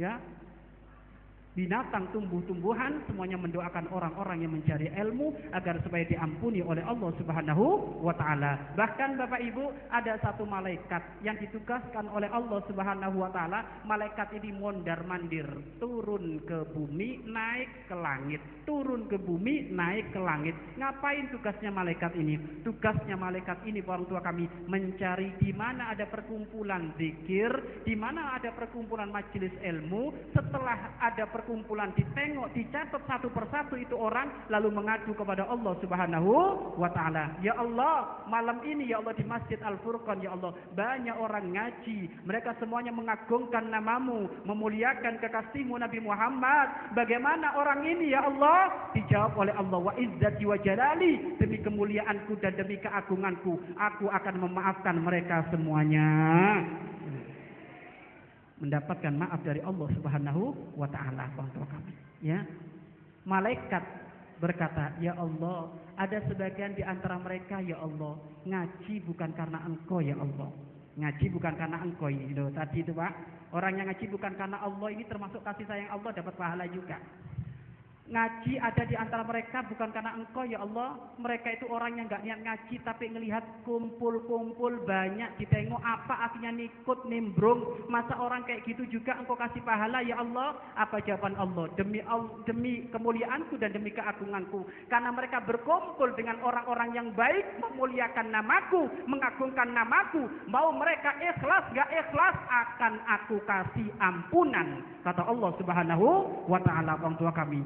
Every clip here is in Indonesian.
Ya, binatang, tumbuh-tumbuhan semuanya mendoakan orang-orang yang mencari ilmu agar supaya diampuni oleh Allah Subhanahu wa taala. Bahkan Bapak Ibu, ada satu malaikat yang ditugaskan oleh Allah Subhanahu wa taala. Malaikat ini mondar-mandir, turun ke bumi, naik ke langit, turun ke bumi, naik ke langit. Ngapain tugasnya malaikat ini? Tugasnya malaikat ini, orang tua kami, mencari di mana ada perkumpulan zikir, di mana ada perkumpulan majelis ilmu. Setelah ada perkumpulan, ditengok, dicatat satu persatu itu orang, lalu mengadu kepada Allah Subhanahu wa taala. Ya Allah, malam ini ya Allah di Masjid Al-Furqan ya Allah, banyak orang ngaji, mereka semuanya mengagungkan namamu, memuliakan kekasihmu Nabi Muhammad. Bagaimana orang ini ya Allah? Dijawab oleh Allah, wa izzati wa jalali, demi kemuliaanku dan demi keagunganku, aku akan memaafkan mereka semuanya. Mendapatkan maaf dari Allah Subhanahu wa taala, orang tua kami. Ya. Malaikat berkata, "Ya Allah, ada sebagian di antara mereka ya Allah, ngaji bukan karena Engkau ya Allah." Ngaji bukan karena Engkau ini. Loh, tadi itu Pak, orang yang ngaji bukan karena Allah ini termasuk kasih sayang Allah, dapat pahala juga. Ngaji ada di antara mereka bukan karena Engkau ya Allah. Mereka itu orang yang gak niat ngaji tapi ngelihat kumpul-kumpul banyak, ditengok apa akhirnya nikut nimbrung. Masa orang kayak gitu juga Engkau kasih pahala ya Allah? Apa jawaban Allah? Demi kemuliaanku dan demi keagunganku, karena mereka berkumpul dengan orang-orang yang baik, memuliakan namaku, mengagungkan namaku, mau mereka ikhlas gak ikhlas akan aku kasih ampunan, kata Allah Subhanahu wa taala, orang tua kami.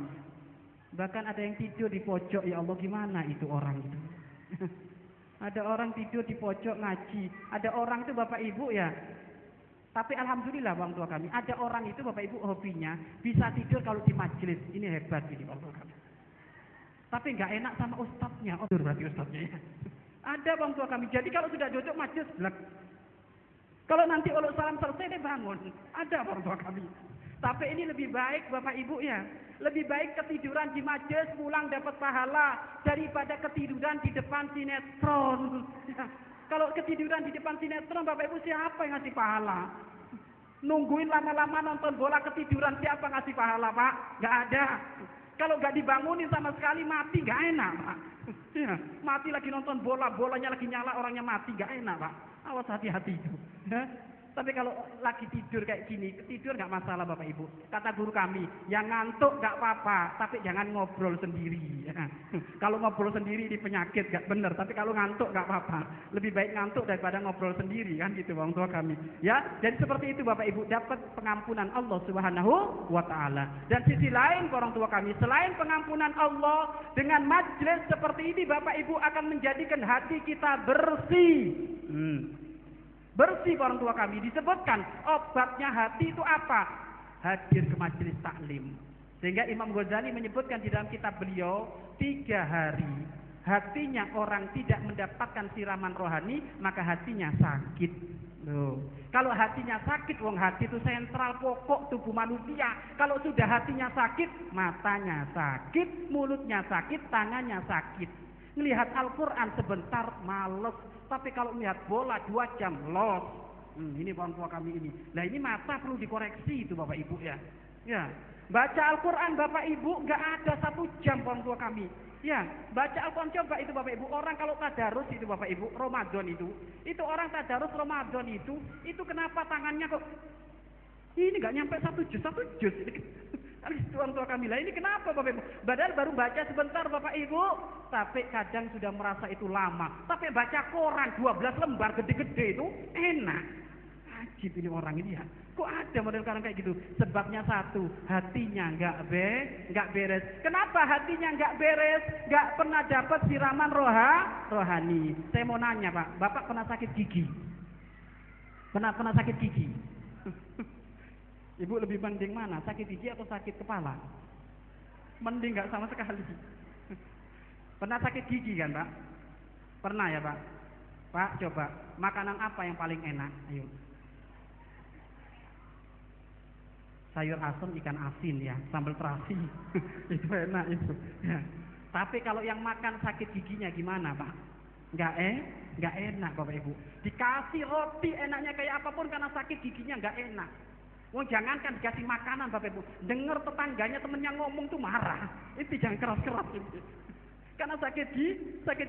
Bahkan ada yang tidur di pojok, ya Allah, gimana itu orang itu? Ada orang tidur di pojok ngaji. Ada orang itu Bapak Ibu ya. Tapi alhamdulillah orang tua kami, ada orang itu Bapak Ibu hobinya bisa tidur kalau di majelis. Ini hebat ini orang tua kami. Tapi nggak enak sama ustadznya. Oh, berarti ustadznya ya. Ada orang tua kami. Jadi kalau sudah duduk majelis, blek. Kalau nanti uluk salam selesai dia bangun. Ada orang tua kami. Tapi ini lebih baik Bapak Ibu ya. Lebih baik ketiduran di majelis pulang dapat pahala daripada ketiduran di depan sinetron. Kalau ketiduran di depan sinetron Bapak Ibu, siapa yang ngasih pahala? Nungguin lama-lama nonton bola ketiduran, siapa ngasih pahala Pak? Gak ada. Kalau gak dibangunin sama sekali mati, gak enak Pak. Ya, mati lagi nonton bola, bolanya lagi nyala, orangnya mati, gak enak Pak. Awas hati-hati itu. Ya. Tapi kalau lagi tidur kayak gini, tidur nggak masalah Bapak Ibu. Kata guru kami, yang ngantuk nggak apa-apa, tapi jangan ngobrol sendiri. Ya. Kalau ngobrol sendiri ini penyakit, nggak benar. Tapi kalau ngantuk nggak apa-apa. Lebih baik ngantuk daripada ngobrol sendiri, kan gitu orang tua kami. Ya, jadi seperti itu Bapak Ibu, dapat pengampunan Allah Subhanahu wa taala. Dan sisi lain orang tua kami, selain pengampunan Allah, dengan majelis seperti ini Bapak Ibu akan menjadikan hati kita bersih. Bersih orang tua kami. Disebutkan obatnya hati itu apa? Hadir ke majelis taklim. Sehingga Imam Ghazali menyebutkan di dalam kitab beliau, 3 hari hatinya orang tidak mendapatkan siraman rohani, maka hatinya sakit. Loh. Kalau hatinya sakit, wong hati itu sentral pokok tubuh manusia. Kalau sudah hatinya sakit, matanya sakit, mulutnya sakit, tangannya sakit. Melihat Al-Quran sebentar males. Tapi kalau melihat bola 2 jam, los. Ini orang tua kami ini. Nah ini mata perlu dikoreksi itu Bapak Ibu ya. Ya, baca Al-Quran Bapak Ibu nggak ada 1 jam orang tua kami. Ya, baca Al-Quran coba itu Bapak Ibu. Orang kalau tadarus itu Bapak Ibu, Ramadan itu orang tadarus Ramadan itu kenapa tangannya kok ini nggak nyampe 1 juz. Itu orang tua kami lah, ini kenapa Bapak Ibu? Padahal baru baca sebentar Bapak Ibu, tapi kadang sudah merasa itu lama. Tapi baca koran 12 lembar gede-gede itu enak. Ajib ini orang ini ya. Kok ada model sekarang kayak gitu? Sebabnya satu, hatinya nggak beres. Kenapa hatinya nggak beres? Nggak pernah dapat siraman rohani. Saya mau nanya Pak, Bapak pernah sakit gigi? Pernah sakit gigi? Ibu lebih mending mana? Sakit gigi atau sakit kepala? Mending nggak sama sekali. Pernah sakit gigi kan Pak? Pernah ya Pak? Pak coba, makanan apa yang paling enak? Ayo. Sayur asem ikan asin ya, sambal terasi. Itu enak itu. Ya. Tapi kalau yang makan sakit giginya gimana Pak? Nggak enak Bapak Ibu. Dikasih roti enaknya kayak apapun, karena sakit giginya nggak enak. Wong jangankan dikasih makanan Bapak Ibu, dengar tetangganya temennya ngomong tuh marah. Itu jangan keras-keras itu. Karena sakit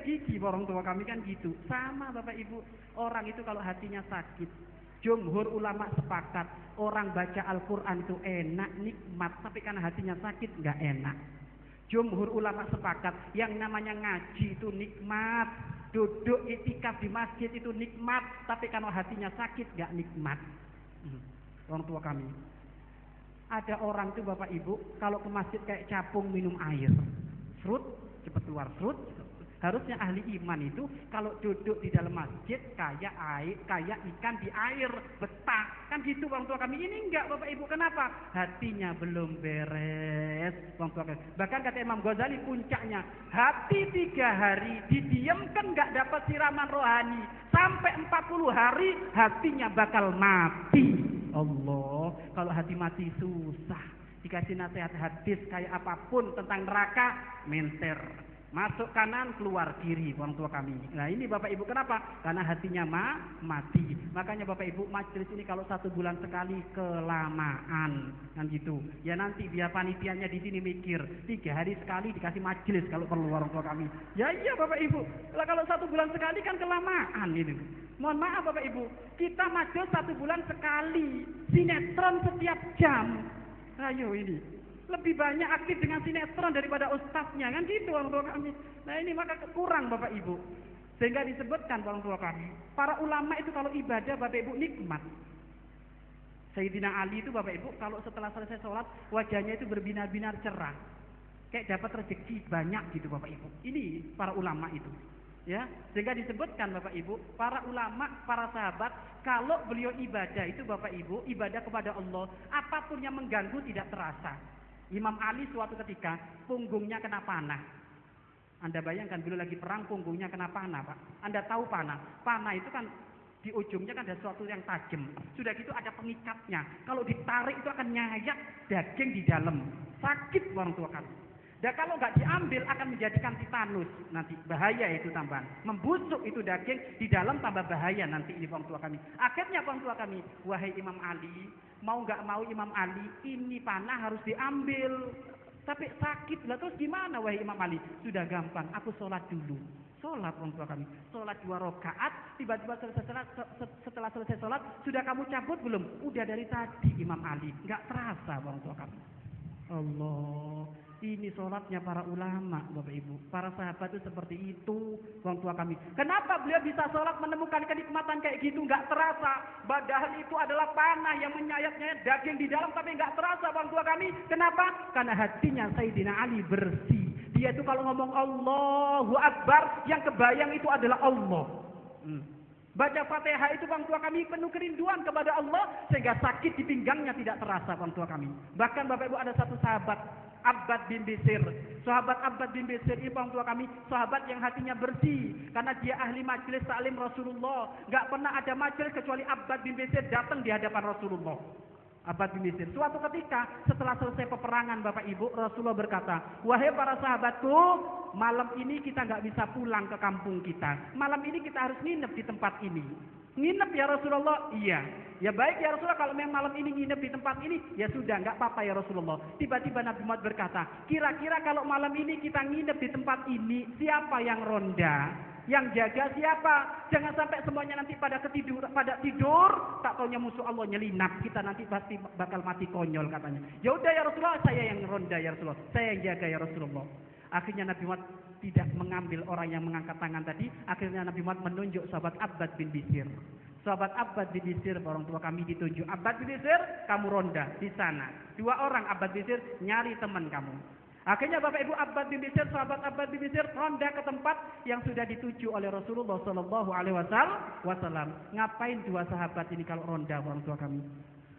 gigi orang tua kami kan gitu. Sama Bapak Ibu, orang itu kalau hatinya sakit, jumhur ulama sepakat orang baca Al-Quran itu enak, nikmat, tapi karena hatinya sakit nggak enak. Jumhur ulama sepakat yang namanya ngaji itu nikmat, duduk itikaf di masjid itu nikmat, tapi kalau hatinya sakit nggak nikmat. Orang tua kami, ada orang tuh Bapak Ibu kalau ke masjid kayak capung minum air, serut cepat keluar serut. Harusnya ahli iman itu kalau duduk di dalam masjid kayak air, kayak ikan di air, betah. Kan gitu orang tua kami. Ini enggak Bapak Ibu, kenapa? Hatinya belum beres orang tua kami. Bahkan kata Imam Ghazali puncaknya, hati 3 hari didiamkan enggak dapat siraman rohani, sampai 40 hari hatinya bakal mati. Allah, kalau hati mati susah. Dikasih nasihat hadis kayak apapun tentang neraka, menter. Masuk kanan, keluar kiri orang tua kami. Nah ini Bapak Ibu kenapa? Karena hatinya mati. Makanya Bapak Ibu majelis ini kalau 1 bulan sekali kelamaan kan gitu. Ya nanti biar panitianya di sini mikir 3 hari sekali dikasih majelis kalau perlu orang tua kami. Ya iya Bapak Ibu. Kalau 1 bulan sekali kan kelamaan ini. Mohon maaf Bapak Ibu, kita majelis 1 bulan sekali, sinetron setiap jam. Ayo ini. Lebih banyak aktif dengan sinetron daripada ustadznya kan gitu orang tua kami. Nah ini maka kurang Bapak Ibu. Sehingga disebutkan orang tua kami, para ulama itu kalau ibadah Bapak Ibu nikmat. Sayyidina Ali itu Bapak Ibu kalau setelah selesai sholat wajahnya itu berbinar-binar cerah, kayak dapat rezeki banyak gitu Bapak Ibu. Ini para ulama itu. Ya, sehingga disebutkan Bapak Ibu, para ulama, para sahabat, kalau beliau ibadah itu Bapak Ibu, ibadah kepada Allah, apapun yang mengganggu tidak terasa. Imam Ali suatu ketika punggungnya kena panah. Anda bayangkan beliau lagi perang punggungnya kena panah, Pak. Anda tahu panah? Panah itu kan di ujungnya kan ada sesuatu yang tajam. Sudah gitu ada pengikatnya. Kalau ditarik itu akan nyayat daging di dalam. Sakit orang tua kami. Dan kalau nggak diambil akan menjadikan titanus. Nanti bahaya itu tambahan. Membusuk itu daging di dalam tambah bahaya nanti ini orang tua kami. Akhirnya orang tua kami, wahai Imam Ali, mau nggak mau Imam Ali, ini panah harus diambil. Tapi sakit lah, terus gimana wahai Imam Ali? Sudah gampang, aku sholat dulu. Sholat orang tua kami, sholat 2 rakaat. Tiba-tiba setelah selesai sholat, sudah kamu cabut belum? Udah dari tadi Imam Ali, nggak terasa orang tua kami. Allah, ini sholatnya para ulama Bapak Ibu, para sahabat itu seperti itu orang tua kami. Kenapa beliau bisa sholat menemukan kenikmatan kayak gitu nggak terasa? Padahal itu adalah panah yang menyayat-nyayat daging di dalam tapi nggak terasa orang tua kami. Kenapa? Karena hatinya Sayyidina Ali bersih. Dia itu kalau ngomong Allahu Akbar yang kebayang itu adalah Allah. Baca Fatihah itu orang tua kami penuh kerinduan kepada Allah sehingga sakit di pinggangnya tidak terasa orang tua kami. Bahkan Bapak Ibu ada satu sahabat Abbad bin Bisir. Sahabat Abbad bin Bisir itu orang tua kami sahabat yang hatinya bersih karena dia ahli majelis taklim Rasulullah. Gak pernah ada majelis kecuali Abbad bin Bisir datang di hadapan Rasulullah. Abbad bin Bisir. Suatu ketika setelah selesai peperangan Bapak Ibu, Rasulullah berkata, wahai para sahabatku, malam ini kita nggak bisa pulang ke kampung kita. Malam ini kita harus nginep di tempat ini. Nginep ya Rasulullah? Iya. Ya baik ya Rasulullah, kalau memang malam ini nginep di tempat ini, ya sudah nggak apa-apa ya Rasulullah. Tiba-tiba Nabi Muhammad berkata, kira-kira kalau malam ini kita nginep di tempat ini, siapa yang ronda? Yang jaga siapa? Jangan sampai semuanya nanti pada tidur, tak taunya musuh Allah nyelinap, kita nanti pasti bakal mati konyol katanya. Ya udah ya Rasulullah, saya yang ronda ya Rasulullah, saya yang jaga ya Rasulullah. Akhirnya Nabi Muhammad tidak mengambil orang yang mengangkat tangan tadi. Akhirnya Nabi Muhammad menunjuk sahabat Abbad bin Bisir. Sahabat Abbad bin Bisir, orang tua kami ditunjuk. Abbad bin Bisir, kamu ronda di sana. 2 orang Abbad bin Bisir nyari teman kamu. Akhirnya Bapak Ibu Abbad bin Bisir, sahabat Abbad bin Bisir ronda ke tempat yang sudah dituju oleh Rasulullah Shallallahu Alaihi Wasallam. Ngapain 2 sahabat ini kalau ronda orang tua kami?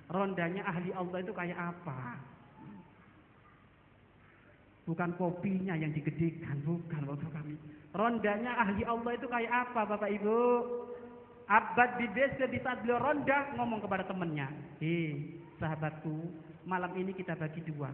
Rondanya ahli Allah itu kayak apa? Bukan kopinya yang digedekan, bukan orang tua kami. Rondanya ahli Allah itu kayak apa Bapak Ibu? Abbad bin Bisir di saat beliau ronda ngomong kepada temannya, sahabatku, malam ini kita bagi 2.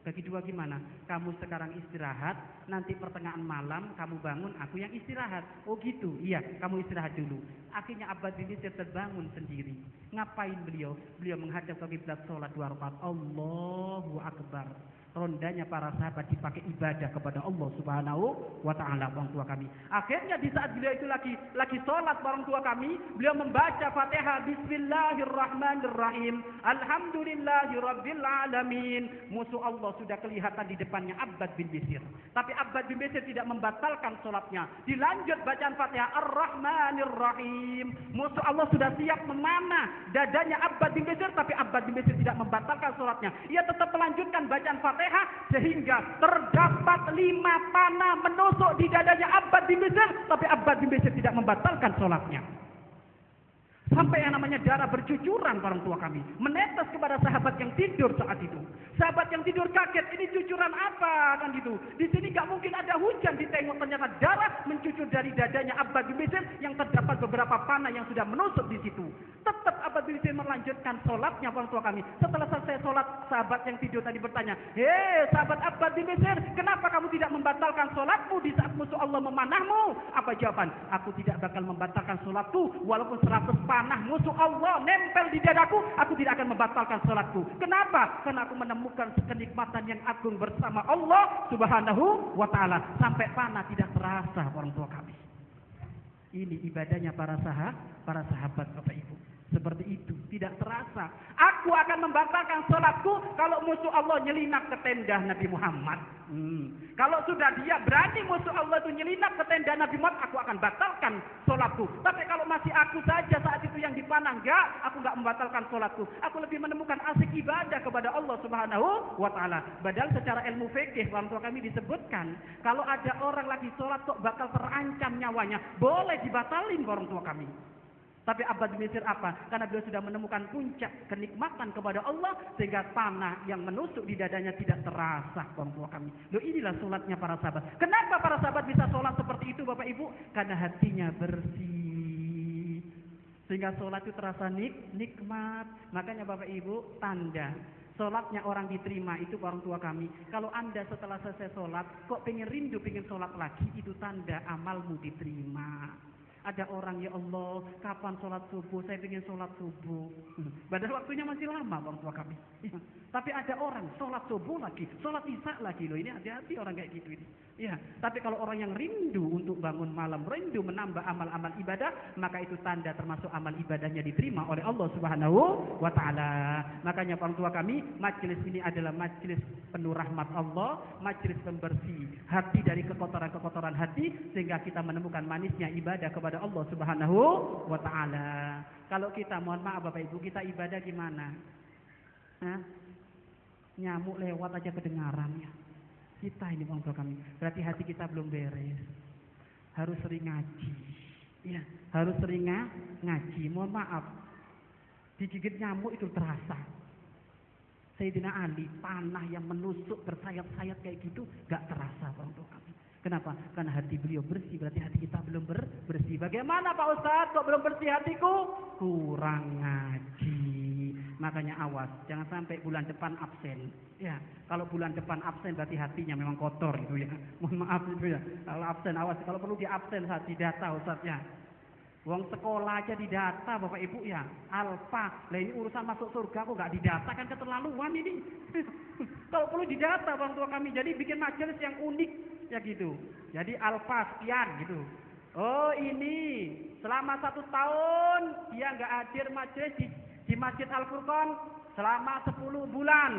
Bagi dua gimana? Kamu sekarang istirahat, nanti pertengahan malam kamu bangun, aku yang istirahat. Oh gitu, iya kamu istirahat dulu. Akhirnya Abbad bin Bishr terbangun sendiri. Ngapain beliau? Beliau menghadap ke kiblat sholat 2 rakaat. Allahu Akbar. Rondanya para sahabat dipakai ibadah kepada Allah Subhanahu wa Ta'ala, orang tua kami. Akhirnya di saat beliau itu lagi sholat orang tua kami, beliau membaca Fatihah, Bismillahirrahmanirrahim, Alhamdulillahirabbil alamin. Musuh Allah sudah kelihatan di depannya Abbad bin Bishr. Tapi Abbad bin Bishr tidak membatalkan sholatnya. Dilanjut bacaan Fatihah, Ar-Rahmanirrahim. Musuh Allah sudah siap memanah dadanya Abbad bin Bishr, tapi Abbad bin Bishr tidak membatalkan sholatnya. Ia tetap melanjutkan bacaan Fatihah sehingga terdapat 5 panah menusuk di dadanya Abbad bin Bishr, tapi Abbad bin Bishr tidak membatalkan sholatnya. Sampai yang namanya darah bercucuran orang tua kami menetes kepada sahabat yang tidur saat itu. Sahabat yang tidur kaget, ini cucuran apa kan gitu. Di sini gak mungkin ada hujan, ditengok ternyata darah mencucur dari dadanya Abbad bin Bishr yang terdapat beberapa panah yang sudah menusuk di situ. Tetap Abbad bin Bishr melanjutkan sholatnya orang tua kami. Setelah selesai sholat, sahabat yang tidur tadi bertanya, "Hei sahabat Abbad bin Bishr, kenapa kamu tidak membatalkan sholatmu di saat musuh Allah memanahmu?" Apa jawaban? "Aku tidak bakal membatalkan sholatku walaupun 100 panah musuh Allah nempel di dadaku, aku tidak akan membatalkan sholatku." Kenapa? Karena aku menemukan kenikmatan yang agung bersama Allah Subhanahu wa Ta'ala. Sampai panah tidak terasa orang tua kami. Ini ibadahnya para sahabat Bapak Ibu. Seperti itu, tidak terasa. Aku akan membatalkan sholatku kalau musuh Allah nyelinap ke tenda Nabi Muhammad. Kalau sudah dia berani musuh Allah itu nyelinap ke tenda Nabi Muhammad, aku akan batalkan sholatku. Tapi kalau masih aku saja saat itu yang dipanah, enggak, aku enggak membatalkan sholatku. Aku lebih menemukan asik ibadah kepada Allah Subhanahu wa Ta'ala. Padahal secara ilmu fikih orang tua kami disebutkan, kalau ada orang lagi sholat kok bakal terancam nyawanya, boleh dibatalin orang tua kami. Tapi Abbad bin Bishr apa? Karena beliau sudah menemukan puncak kenikmatan kepada Allah sehingga panah yang menusuk di dadanya tidak terasa orang tua kami. Loh, inilah sholatnya para sahabat. Kenapa para sahabat bisa sholat seperti itu Bapak Ibu? Karena hatinya bersih. Sehingga sholat itu terasa nikmat. Makanya Bapak Ibu, tanda sholatnya orang diterima itu orang tua kami. Kalau Anda setelah selesai sholat kok pengen rindu, pengen sholat lagi, itu tanda amalmu diterima. Ada orang, ya Allah, kapan sholat subuh? Saya ingin sholat subuh. Padahal waktunya masih lama orang tua kami. Tapi ada orang sholat subuh lagi, sholat isya lagi. Loh, ini hati-hati orang kayak gitu ini. Ya, tapi kalau orang yang rindu untuk bangun malam, rindu menambah amal-amal ibadah, maka itu tanda termasuk amal ibadahnya diterima oleh Allah Subhanahu wa Ta'ala. Makanya orang tua kami, majelis ini adalah majelis penuh rahmat Allah, majelis pembersih hati dari kekotoran-kekotoran hati, sehingga kita menemukan manisnya ibadah kepada Allah Subhanahu wa Ta'ala. Kalau kita, mohon maaf Bapak Ibu, kita ibadah gimana? Nyamuk lewat aja kedengarannya. Kita ini orang tua kami, berarti hati kita belum beres. Harus sering ngaji. Ya, harus sering ngaji. Mohon maaf, digigit nyamuk itu terasa. Sayyidina Ali, panah yang menusuk bersayap-sayap kayak gitu gak terasa orang tua kami. Kenapa? Karena hati beliau bersih, berarti hati kita belum bersih. Bagaimana Pak Ustadz, kok belum bersih hatiku? Kurang ngaji. Makanya awas, jangan sampai bulan depan absen. Ya, kalau bulan depan absen berarti hatinya memang kotor gitu ya. Mohon maaf itu ya. Kalau absen awas, kalau perlu di absen saat didata Ustadz ya. Uang sekolah aja didata Bapak Ibu ya. Alfa, lah ini urusan masuk surga kok nggak didata, kan keterlaluan ini. Kalau perlu didata orang tua kami, jadi bikin majelis yang unik ya gitu. Jadi alfa sekian gitu. Oh ini selama 1 tahun dia nggak hadir majelis di Masjid Al Furqon selama 10 bulan.